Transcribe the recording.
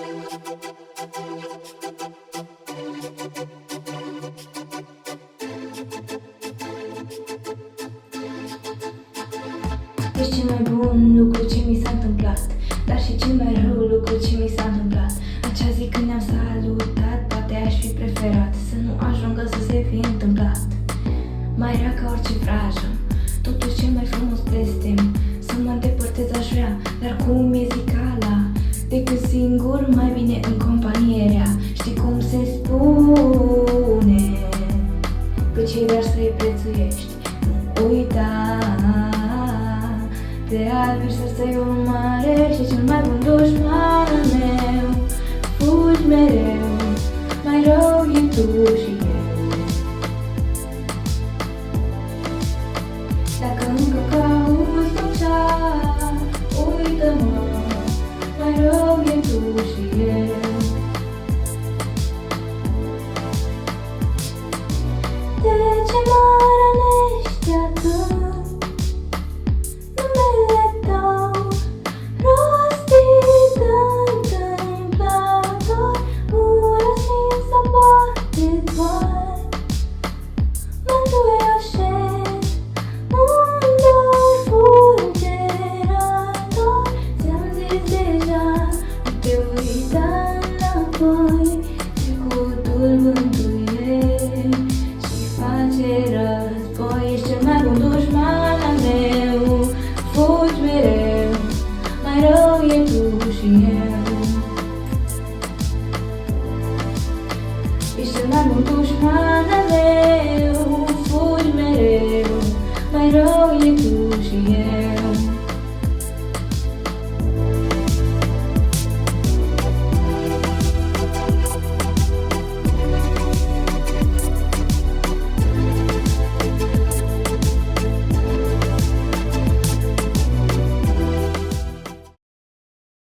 Ești cel mai bun lucru ce mi s-a întâmplat, dar și cel mai rău lucru ce mi s-a întâmplat. Acea zi când ne-am salutat, poate aș fi preferat să nu ajungă să se fi întâmplat. Mai rea ca orice vrajă, totuși cel mai frumos blestem. Să mă îndepărtez aș vrea, dar cum e zicala? Decât singur, mai bine în companie rea. Știi cum se spune că ce-i dar să-i prețuiești. Nu uita, de adversar să-i omoare și cel mai bun dușman al meu. Fugi mereu, mai rău e tu și eu. Dacă încă cauți vocea, uită-mă, mai rău e tu și eu. De ce mă rănești atât? Numele tău rostit întâmplător, ura stinsă poate doar mă-ntuie așez un dor fulgerator. Ți-am zis deja, nu te uita înapoi, trecutul mântuie și face război. Ești cel mai bun dușman al meu, fugi mereu, mai rău e tu și eu. Ești cel mai bun dușman al meu, fugi mereu, mai rău e tu și eu.